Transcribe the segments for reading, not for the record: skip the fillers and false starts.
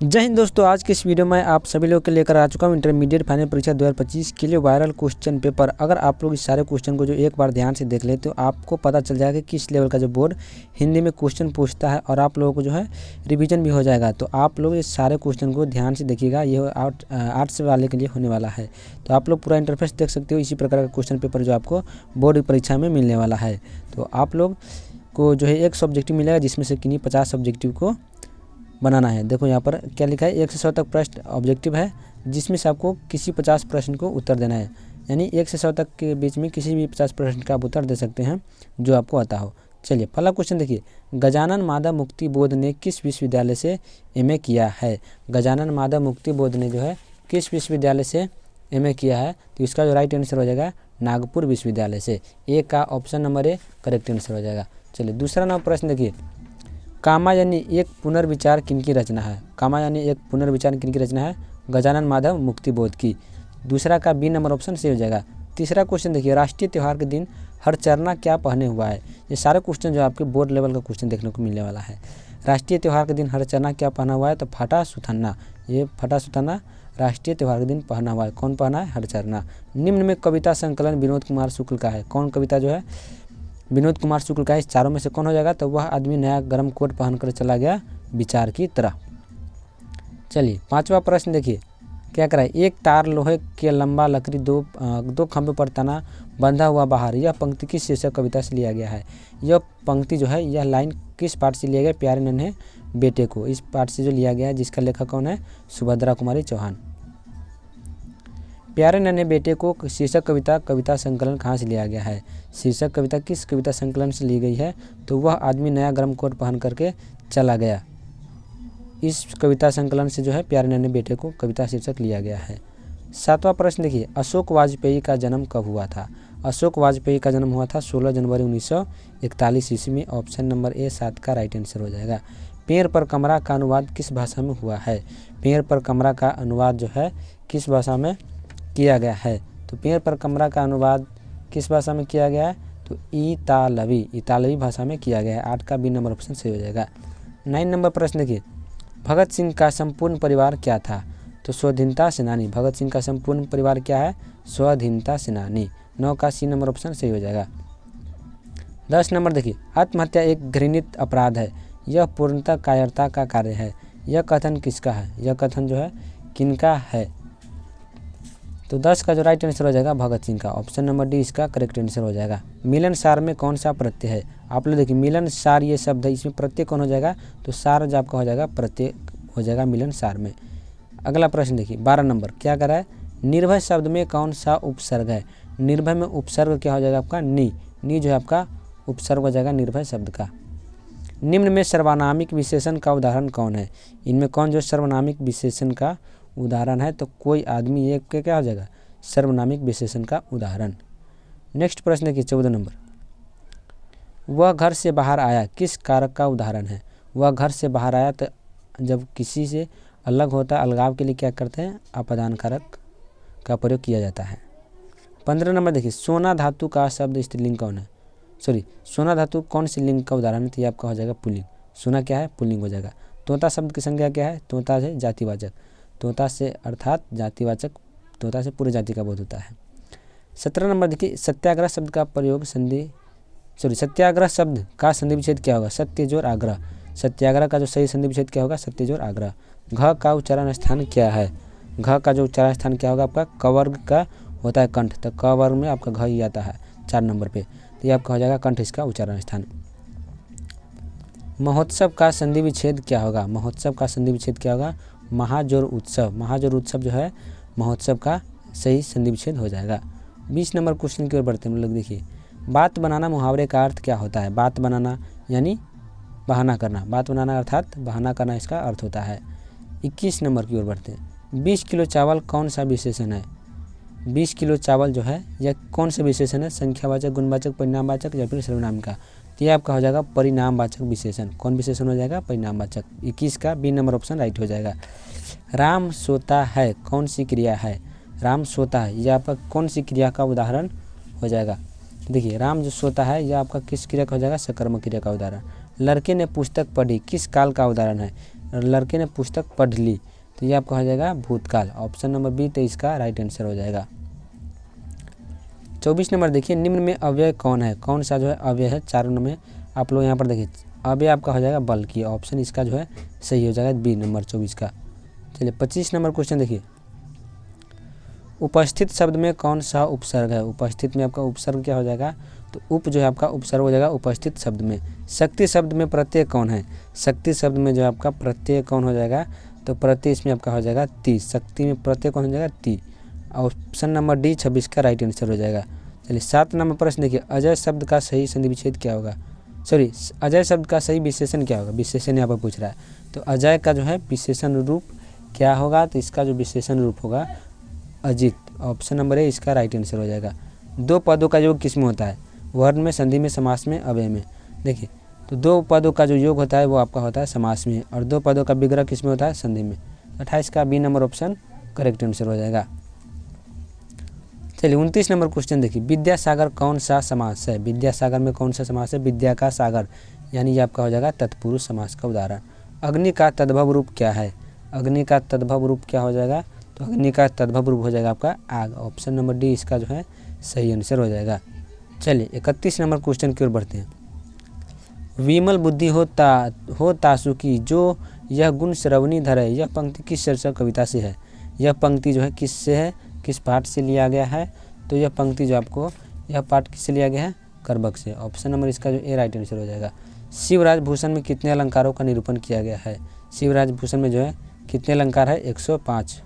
जय हिंद दोस्तों, आज के इस वीडियो में आप सभी लोग के लेकर आ चुका हूँ इंटरमीडिएट फाइनल परीक्षा 2025 के लिए वायरल क्वेश्चन पेपर। अगर आप लोग इस सारे क्वेश्चन को जो एक बार ध्यान से देख ले तो आपको पता चल जाएगा कि किस लेवल का जो बोर्ड हिंदी में क्वेश्चन पूछता है और आप लोगों को जो है रिवीजन भी हो जाएगा। तो आप लोग इस सारे क्वेश्चन को ध्यान से देखिएगा, ये आर्ट्स वाले के लिए होने वाला है। तो आप लोग पूरा इंटरफेस देख सकते हो, इसी प्रकार का क्वेश्चन पेपर जो आपको बोर्ड परीक्षा में मिलने वाला है। तो आप लोग को जो है एक सब्जेक्टिव मिलेगा जिसमें से किन्हीं 50 सब्जेक्टिव को बनाना है। देखो यहाँ पर क्या लिखा है, 1 से 100 तक प्रश्न ऑब्जेक्टिव है जिसमें से आपको किसी 50 प्रश्न को उत्तर देना है। यानी 1 से 100 तक के बीच में किसी भी 50 प्रश्न का आप उत्तर दे सकते हैं जो आपको आता हो। चलिए पहला क्वेश्चन देखिए, गजानन माधव मुक्ति बोध ने किस विश्वविद्यालय से एमए किया है। गजानन माधव मुक्ति बोध ने जो है किस विश्वविद्यालय से एमए किया है, तो इसका जो राइट आंसर हो जाएगा नागपुर विश्वविद्यालय से। ए का option number A correct answer हो जाएगा। चलिए दूसरा नंबर प्रश्न देखिए, कामायनी एक पुनर्विचार किनकी रचना है। कामायनी एक पुनर्विचार किनकी रचना है, गजानन माधव मुक्तिबोध की। दूसरा का बी नंबर ऑप्शन से हो जाएगा। तीसरा क्वेश्चन देखिए, राष्ट्रीय त्यौहार के दिन हरचरना क्या पहने हुआ है। ये सारे क्वेश्चन जो आपके बोर्ड लेवल का क्वेश्चन देखने को मिलने वाला है। राष्ट्रीय त्यौहार के दिन हरचरना क्या पहना हुआ है, तो फटा सुथन्ना। ये फटा सुथन्ना राष्ट्रीय त्यौहार के दिन पहना हुआ है। कौन पहना है, हरचरना। निम्न में कविता संकलन विनोद कुमार शुक्ल का है। कौन कविता जो है विनोद कुमार शुक्ल का, इस चारों में से कौन हो जाएगा, तो वह आदमी नया गर्म कोट पहनकर चला गया विचार की तरह। चलिए पांचवा प्रश्न देखिए, क्या करा है, एक तार लोहे के लंबा लकड़ी दो खंभे पर तना बंधा हुआ बाहर। यह पंक्ति किस शीर्षक कविता से लिया गया है। यह पंक्ति जो है, यह लाइन किस पाठ से लिया गया, प्यारे नन्हे बेटे को। इस पाठ से जो लिया गया है, जिसका लेखक कौन है, सुभद्रा कुमारी चौहान। प्यारे नन्हे बेटे को शीर्षक कविता संकलन कहाँ से लिया गया है। शीर्षक कविता किस कविता संकलन से ली गई है, तो वह आदमी नया गर्म कोट पहन करके चला गया। इस कविता संकलन से जो है प्यारे नन्हे बेटे को कविता शीर्षक लिया गया है। सातवां प्रश्न देखिए, अशोक वाजपेयी का जन्म कब हुआ था। अशोक वाजपेयी का जन्म हुआ था 16 जनवरी 1941 ईस्वी में। ऑप्शन नंबर ए 7 का राइट आंसर हो जाएगा। पेड़ पर कमरा का अनुवाद किस भाषा में हुआ है। पेड़ पर कमरा का अनुवाद जो है किस भाषा में किया गया है, तो पेड़ पर कमरा का अनुवाद किस भाषा में किया गया है, तो इतालवी भाषा में किया गया है। 8 का बी नंबर ऑप्शन सही हो जाएगा। 9 नंबर प्रश्न देखिए, भगत सिंह का संपूर्ण परिवार क्या था, तो स्वाधीनता सेनानी। भगत सिंह का संपूर्ण परिवार क्या है, स्वाधीनता सेनानी। 9 का सी नंबर ऑप्शन सही हो जाएगा। 10 नंबर देखिए, आत्महत्या एक घृणित अपराध है, यह पूर्णतः कायरता का कार्य है। यह कथन किसका है, यह कथन जो है किनका है, तो 10 का जो राइट आंसर हो जाएगा भगत सिंह का। ऑप्शन नंबर डी इसका करेक्ट आंसर हो जाएगा। मिलनसार में कौन सा प्रत्यय है। आप लोग देखिए, मिलनसार ये शब्द है, इसमें प्रत्यय कौन हो जाएगा, तो सार जो आपका हो जाएगा प्रत्यय हो जाएगा मिलनसार में। अगला प्रश्न देखिए 12 नंबर, क्या कर रहा है, निर्भय शब्द में कौन सा उपसर्ग है। निर्भय में उपसर्ग क्या हो जाएगा आपका, नी जो है आपका उपसर्ग हो जाएगा निर्भय शब्द का। निम्न में सर्वनामिक विशेषण का उदाहरण कौन है। इनमें कौन जो सर्वनामिक विशेषण का उदाहरण है, तो कोई आदमी एक के क्या हो जाएगा, सर्वनामिक विशेषण का उदाहरण। नेक्स्ट प्रश्न देखिए 14 नंबर, वह घर से बाहर आया किस कारक का उदाहरण है। वह घर से बाहर आया, तो जब किसी से अलग होता है, अलगाव के लिए क्या करते हैं, अपादान कारक का प्रयोग किया जाता है। 15 नंबर देखिए, सोना धातु का शब्द स्त्रीलिंग कौन है, सोना धातु कौन सी लिंग का उदाहरण है, तो ये आपका हो जाएगा पुल्लिंग। सोना क्या है, पुल्लिंग हो जाएगा। तोता शब्द की संज्ञा क्या है, तोता है जातिवाचक। तोता से अर्थात जातिवाचक, तोता से पूरे जाति का बोध होता है। 17 नंबर देखिए, सत्याग्रह शब्द का प्रयोग सत्याग्रह शब्द का संधि विच्छेद क्या होगा, सत्य जोर आग्रह। सत्याग्रह का जो सही संधि विच्छेद क्या होगा, सत्य जोर आग्रह। घ का उच्चारण स्थान क्या है। घ का जो उच्चारण स्थान क्या होगा आपका, क वर्ग का होता है कंठ, तो क वर्ग में आपका घ ही आता है 4 नंबर पे, तो ये आपका हो जाएगा कंठ इसका उच्चारण स्थान। महोत्सव का संधि विच्छेद क्या होगा। महोत्सव का संधि विच्छेद क्या होगा, महाजोर उत्सव। महाजोर उत्सव जो है महोत्सव का सही संधि विच्छेद हो जाएगा। 20 नंबर क्वेश्चन की ओर बढ़ते हैं हम लोग। देखिए, बात बनाना मुहावरे का अर्थ क्या होता है। बात बनाना यानी बहाना करना, बात बनाना अर्थात बहाना करना इसका अर्थ होता है। 21 नंबर की ओर बढ़ते हैं, 20 किलो चावल कौन सा विशेषण है। 20 किलो चावल जो है यह कौन सा विशेषण है, संख्यावाचक, गुणवाचक, परिणामवाचक या फिर सर्वनाम का, तो ये आपका हो जाएगा परिणामवाचक विशेषण। कौन विशेषण हो जाएगा, परिणामवाचक। 21 का बी नंबर ऑप्शन राइट हो जाएगा। राम सोता है कौन सी क्रिया है। राम सोता है, यह आपका कौन सी क्रिया का उदाहरण हो जाएगा। देखिए, राम जो सोता है यह आपका किस क्रिया का हो जाएगा, सकर्मक क्रिया का उदाहरण। लड़के ने पुस्तक पढ़ी किस काल का उदाहरण है। लड़के ने पुस्तक पढ़ ली, तो ये आपका हो जाएगा भूतकाल। ऑप्शन नंबर बी तो इसका राइट आंसर हो जाएगा। 24 नंबर देखिए, निम्न में अव्यय कौन है, कौन सा जो है अव्यय है चारों में। आप लोग यहाँ पर देखिए अव्यय आपका हो जाएगा बल्कि, ऑप्शन इसका जो है सही हो जाएगा बी नंबर 24 का। चलिए 25 नंबर क्वेश्चन देखिए, उपस्थित शब्द में कौन सा उपसर्ग है। उपस्थित में आपका उपसर्ग क्या हो जाएगा, तो उप जो है आपका उपसर्ग हो जाएगा उपस्थित शब्द में। शक्ति शब्द में प्रत्यय कौन है, शक्ति शब्द में जो आपका प्रत्यय कौन हो जाएगा, तो प्रत्यय इसमें आपका हो जाएगा ती। शक्ति में प्रत्यय कौन हो जाएगा, ती। ऑप्शन नंबर डी 26 का राइट आंसर हो जाएगा। चलिए 7 नंबर प्रश्न देखिए, अजय शब्द का सही संधि विच्छेद क्या होगा, सॉरी अजय शब्द का सही विशेषण क्या होगा, विशेषण यहाँ पर पूछ रहा है। तो अजय का जो है विशेषण रूप क्या होगा, तो इसका जो विशेषण रूप होगा अजित। ऑप्शन नंबर ए इसका राइट आंसर हो जाएगा। दो पदों का योग किस में होता है, वर्ण में, संधि में, समास में, अव्यय में। देखिए तो दो पदों का जो योग होता है वो आपका होता है समास में, और दो पदों का विग्रह किस में होता है, संधि में। 28 का B number option correct answer हो जाएगा। चलिए 29 नंबर क्वेश्चन देखिए, विद्यासागर कौन सा समास है। विद्यासागर में कौन सा समास है, विद्या का सागर, यानी ये आपका हो जाएगा तत्पुरुष समास का उदाहरण। अग्नि का तद्भव रूप क्या है, अग्नि का तद्भव रूप क्या हो जाएगा, तो अग्नि का तद्भव रूप हो जाएगा आपका आग। ऑप्शन नंबर डी इसका जो है सही आंसर हो जाएगा। चलिए 31 नंबर क्वेश्चन की ओर बढ़ते हैं। विमल बुद्धि हो तासुकी जो यह गुण श्रवणी धर है, यह पंक्ति किस शीर्षक कविता से है। यह पंक्ति जो है किससे है, किस पाठ से लिया गया है, तो यह पंक्ति जो आपको यह पाठ किससे लिया गया है, करबक से। ऑप्शन नंबर इसका जो ए राइट आंसर हो जाएगा। शिवराज भूषण में कितने अलंकारों का निरूपण किया गया है। शिवराज भूषण में जो है कितने अलंकार है, 105।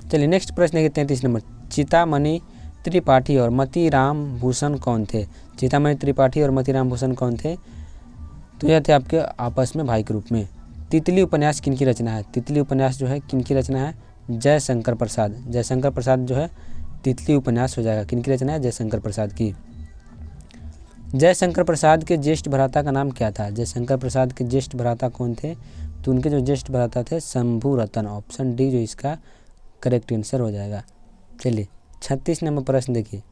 चलिए नेक्स्ट प्रश्न है 33 नंबर, चितामणि त्रिपाठी और मतीराम भूषण कौन थे। चितामणि त्रिपाठी और मतीराम भूषण कौन थे, तो यह थे आपके आपस में भाई के रूप में। तितली उपन्यास किनकी रचना है, तितली उपन्यास जो है किनकी रचना है, जयशंकर प्रसाद। जयशंकर प्रसाद जो है तितली उपन्यास हो जाएगा, किनकी रचना है, जयशंकर प्रसाद की। जयशंकर प्रसाद के ज्येष्ठ भ्राता का नाम क्या था। जयशंकर प्रसाद के ज्येष्ठ भ्राता कौन थे, तो उनके जो ज्येष्ठ भ्राता थे शंभू रतन। ऑप्शन डी जो इसका करेक्ट आंसर हो जाएगा। चलिए 36 नंबर प्रश्न देखिए,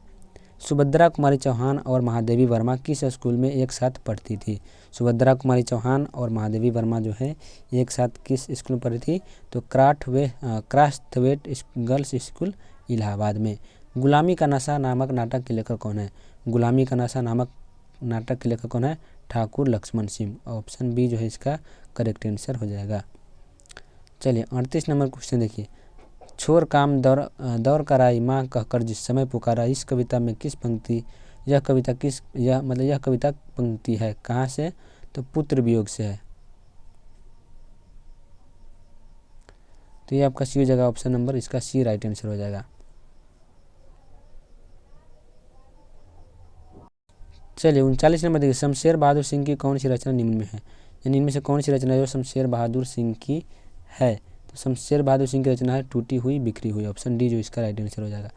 सुभद्रा कुमारी चौहान और महादेवी वर्मा किस स्कूल में एक साथ पढ़ती थी। सुभद्रा कुमारी चौहान और महादेवी वर्मा जो है एक साथ किस स्कूल में पढ़ती थी, तो क्रास्थवेट गर्ल्स स्कूल इलाहाबाद में। गुलामी का नशा नामक नाटक के लेखक कौन है। गुलामी का नशा नामक नाटक के लेखक कौन है, ठाकुर लक्ष्मण सिंह। ऑप्शन बी जो है इसका करेक्ट आंसर हो जाएगा। चलिए 38 नंबर क्वेश्चन देखिए, छोर काम दौर कराई माँ कहकर जिस समय पुकारा, इस कविता में किस पंक्ति, यह कविता पंक्ति है कहाँ से, तो पुत्र वियोग से है। तो ये आपका सी हो जाएगा, ऑप्शन नंबर इसका सी राइट आंसर हो जाएगा। चलिए 39 नंबर देखिए, शमशेर बहादुर सिंह की कौन सी रचना निम्न में है, यानी इनमें से कौन सी रचना जो शमशेर बहादुर सिंह की है। तो शमशेर बहादुर सिंह की रचना है टूटी हुई बिखरी हुई। ऑप्शन डी जो इसका राइट आंसर हो जाएगा।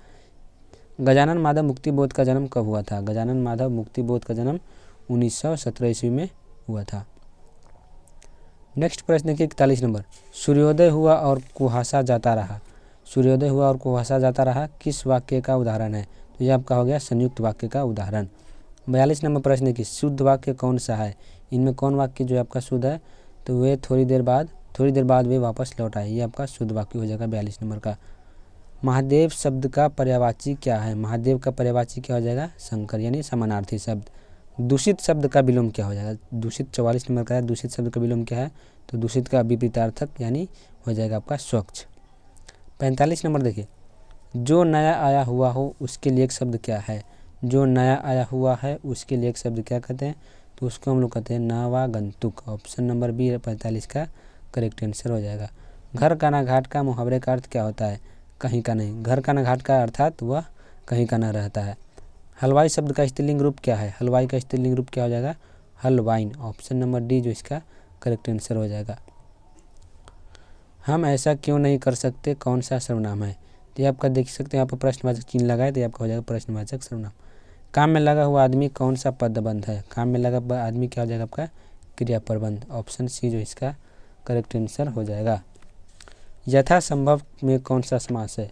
गजानन माधव मुक्तिबोध का जन्म कब हुआ था। गजानन माधव मुक्तिबोध का जन्म 1917 ईस्वी में हुआ था। नेक्स्ट प्रश्न देखिए 41 नंबर, सूर्योदय हुआ और कुहासा जाता रहा। सूर्योदय हुआ और कुहासा जाता रहा किस वाक्य का उदाहरण है, तो यह आपका हो गया संयुक्त वाक्य का उदाहरण। 42 नंबर प्रश्न देखिए, शुद्ध वाक्य कौन सा है, इनमें कौन वाक्य जो आपका शुद्ध है, तो वे थोड़ी देर बाद वे वापस लौट आए, ये आपका शुद्ध वाक्य हो जाएगा 42 नंबर का। महादेव शब्द का पर्यायवाची क्या है। महादेव का पर्यायवाची क्या हो जाएगा, शंकर, यानी समानार्थी शब्द। दूषित शब्द का विलोम क्या हो जाएगा, दूषित 44 नंबर का है, दूषित शब्द का विलोम क्या है, तो दूषित का विपरीतार्थक यानी हो जाएगा आपका स्वच्छ। 45 नंबर देखिए, जो नया आया हुआ हो उसके लिए एक शब्द क्या है। जो नया आया हुआ है उसके लिए एक शब्द क्या कहते हैं, तो उसको हम लोग कहते हैं नवागंतुक। ऑप्शन नंबर बी 45 का करेक्ट आंसर हो जाएगा। घर का ना घाट का मुहावरे का अर्थ क्या होता है, कहीं का नहीं। घर का ना घाट का अर्थात वह कहीं का ना रहता है। हलवाई शब्द का स्त्रीलिंग रूप क्या है। हलवाई का स्त्रीलिंग रूप क्या हो जाएगा, हलवाइन। ऑप्शन नंबर डी जो इसका करेक्ट आंसर हो जाएगा। हम ऐसा क्यों नहीं कर सकते कौन सा सर्वनाम है, तो ये आपका देख सकते हैं यहाँ पर प्रश्नवाचक चिन्ह लगाए, तो ये आपका हो जाएगा प्रश्नवाचक सर्वनाम। काम में लगा हुआ आदमी कौन सा पदबंध है। काम में लगा हुआ आदमी क्या हो जाएगा आपका क्रिया प्रबंध। ऑप्शन सी जो इसका करेक्ट आंसर हो जाएगा। यथासंभव में कौन सा समास है।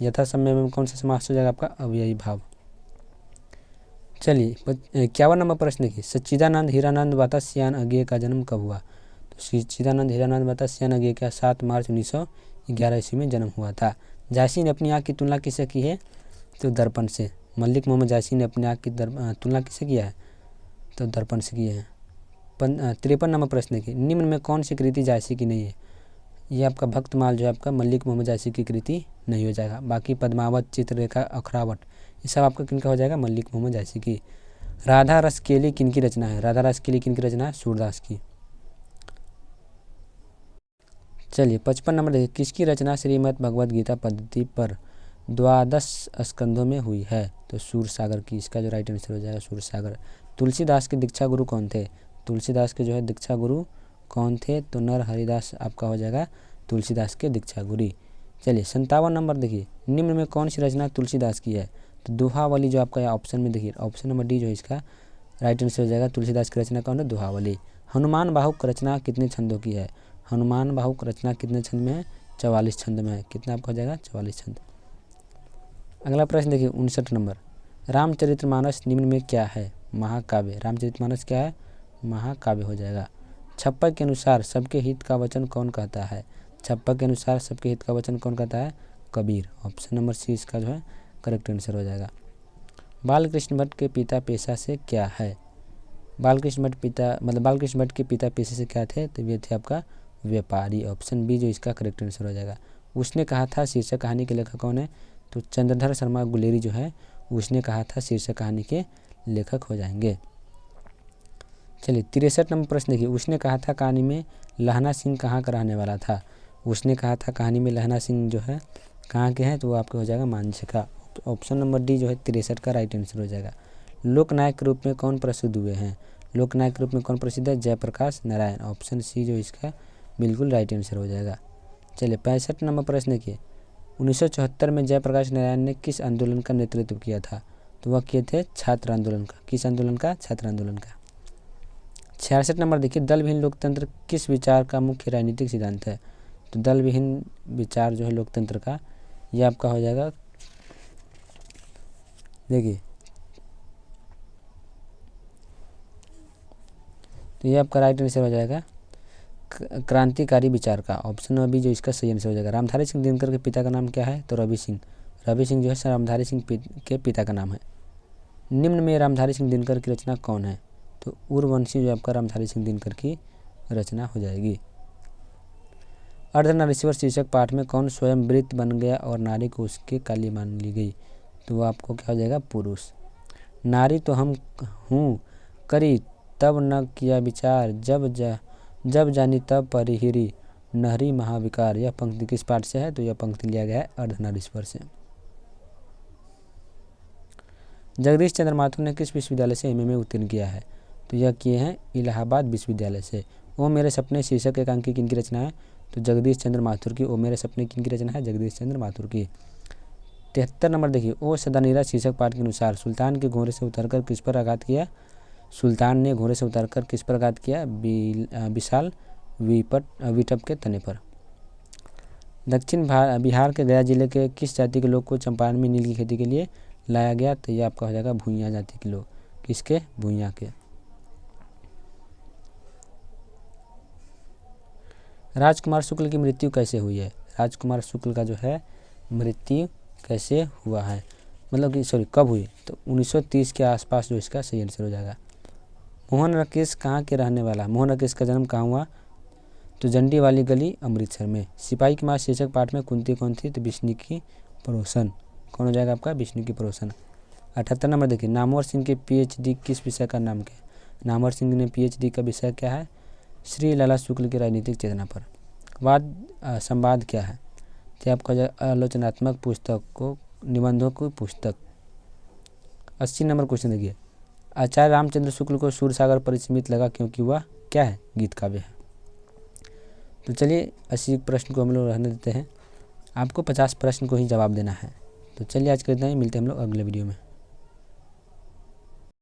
यथासंभव में कौन सा समास हो जाएगा आपका अव्ययी भाव। चलिए 51 नंबर प्रश्न देखिए, सच्चिदानंद हीरानंद वात्स्यायन अज्ञेय का जन्म कब हुआ? तो सच्चिदानंद हीरानंद वात्स्यायन अज्ञेय का 7 मार्च 1911 ईस्वी में जन्म हुआ था। जायसी ने अपनी आँख की तुलना किससे की है? तो दर्पण से। मलिक मोहम्मद जायसी ने अपनी आँख की तुलना किससे किया है? तो दर्पण से किए हैं। 53 नंबर प्रश्न देखिए, निम्न में कौन सी कृति जायसी की नहीं है? ये आपका भक्तमाल जो है आपका मलिक मोहम्मद जायसी की कृति नहीं हो जाएगा। बाकी पद्मावत, चित्ररेखा, अखरावट ये सब आपका किनका हो जाएगा? मलिक मोहम्मद जायसी की। राधा रस केली किनकी रचना है? राधा रस केली किनकी रचना है? सूरदास की। चलिए 55 नंबर देखिए, किसकी रचना श्रीमद् भगवद गीता पद्धति पर 12 स्कंधों में हुई है? तो सूरसागर की। इसका जो राइट आंसर हो जाएगा सूरसागर। तुलसीदास के दीक्षा गुरु कौन थे? तुलसीदास के जो है दीक्षा गुरु कौन थे? तो नर हरिदास आपका हो जाएगा तुलसीदास के दीक्षा गुरु। चलिए 57 नंबर देखिए, निम्न में कौन सी रचना तुलसीदास की है? तो दोहावली जो आपका ऑप्शन में देखिए, ऑप्शन नंबर डी जो है इसका राइट आंसर हो जाएगा। तुलसीदास की रचना कौन है? दोहावली। हनुमान बाहुक रचना कितने छंदों की है? हनुमान बाहुक रचना कितने छंद में है? 44 छंद में है। कितना आपका हो जाएगा? 44 छंद। अगला प्रश्न देखिए 59 नंबर, रामचरितमानस निम्न में क्या है? महाकाव्य। रामचरितमानस क्या है? महाकाव्य हो जाएगा। छप्पा के अनुसार सबके हित का वचन कौन कहता है? छप्पा के अनुसार सबके हित का वचन कौन कहता है? कबीर। ऑप्शन नंबर सी इसका जो है करेक्ट आंसर हो जाएगा। बालकृष्ण भट्ट के पिता पेशा से क्या है? बालकृष्ण भट्ट के पिता पेशे से क्या थे? तो ये थे आपका व्यापारी। ऑप्शन बी जो इसका करेक्ट आंसर हो जाएगा। उसने कहा था शीर्षक कहानी के लेखक कौन है? तो चंद्रधर शर्मा गुलेरी जो है उसने कहा था शीर्षक कहानी के लेखक हो जाएंगे। चलिए 63 नंबर प्रश्न देखिए, उसने कहा था कहानी में लहना सिंह कहाँ का रहने वाला था? उसने कहा था कहानी में लहना सिंह जो है कहाँ के हैं? तो वो आपके हो जाएगा मांझे का। ऑप्शन नंबर डी जो है 63 का राइट आंसर हो जाएगा। लोकनायक के रूप में कौन प्रसिद्ध हुए हैं? लोकनायक के रूप में कौन प्रसिद्ध है? जयप्रकाश नारायण। ऑप्शन सी जो इसका बिल्कुल राइट आंसर हो जाएगा। चलिए 65 नंबर प्रश्न देखिए, 1974 में जयप्रकाश नारायण ने किस आंदोलन का नेतृत्व किया था? तो वह किए थे छात्र आंदोलन का। किस आंदोलन का? छात्र आंदोलन का। 66 नंबर देखिए, दल विहीन लोकतंत्र किस विचार का मुख्य राजनीतिक सिद्धांत है? तो दल विहीन विचार जो है लोकतंत्र का ये आपका हो जाएगा, देखिए तो ये आपका राइट आंसर हो जाएगा क्रांतिकारी विचार का। ऑप्शन नंबर बी जो इसका सही आंसर हो जाएगा। रामधारी सिंह दिनकर के पिता का नाम क्या है? तो रवि सिंह। रवि सिंह जो है रामधारी सिंह के पिता का नाम है। निम्न में रामधारी सिंह दिनकर की रचना कौन है? तो उर्वशी जो आपका रामधारी सिंह दिनकर की रचना हो जाएगी। अर्धनारीश्वर शीर्षक पाठ में कौन स्वयं वृत्त बन गया और नारी को उसके काली मान ली गई? तो वो आपको क्या हो जाएगा? पुरुष। नारी तो हम हूँ करी तब न किया विचार, जब जानी तब परिहिरी नहरी महाविकार। यह पंक्ति किस पाठ से है? तो यह पंक्ति लिया गया है अर्धनारीश्वर से। जगदीश चंद्र माथुर ने किस विश्वविद्यालय से एमए में उत्तीर्ण किया है? तो यह किए हैं इलाहाबाद विश्वविद्यालय से। ओ मेरे सपने शीर्षक एकांकी किनकी रचना है? तो जगदीश चंद्र माथुर की। ओ मेरे सपने किनकी रचना है? जगदीश चंद्र माथुर की। 73 नंबर देखिए, ओ सदानीरा शीर्षक पाठ के अनुसार सुल्तान के घोड़े से उतरकर किस पर आघात किया? सुल्तान ने घोड़े से उतरकर किस पर आघात किया? विशाल विटप के तने पर। दक्षिण बिहार के गया जिले के किस जाति के लोग को चंपारण में नील की खेती के लिए लाया गया? तो ये आपका हो जाएगा भूइयाँ जाति के लोग। किसके? भूइयाँ के। राजकुमार शुक्ल की मृत्यु कैसे हुई है? राजकुमार शुक्ल का जो है मृत्यु कैसे हुआ है, मतलब कि कब हुई? तो 1930 के आसपास जो इसका सही आंसर हो जाएगा। मोहन राकेश कहाँ के रहने वाला? मोहन राकेश का जन्म कहाँ हुआ? तो जंडी वाली गली अमृतसर में। सिपाही की माँ शीर्षक पाठ में कुंती कौन थी? तो विष्णु की पड़ोसन। कौन हो जाएगा आपका? विष्णु की पड़ोसन। 78 नंबर देखिए, नामवर सिंह के पीएचडी किस विषय का नाम क्या है? नामवर सिंह ने पीएचडी का विषय क्या है? श्री लाला शुक्ल की राजनीतिक चेतना पर। वाद संवाद क्या है? तो आपका आलोचनात्मक पुस्तक को निबंधों की पुस्तक। 80 नंबर क्वेश्चन देखिए, आचार्य रामचंद्र शुक्ल को सूरसागर परिसीमित लगा क्योंकि वह क्या है? गीत काव्य है। तो चलिए 80 प्रश्न को हम लोग रहने देते हैं, आपको 50 प्रश्न को ही जवाब देना है। तो चलिए आज के इतना ही, मिलते हैं हम लोग अगले वीडियो में।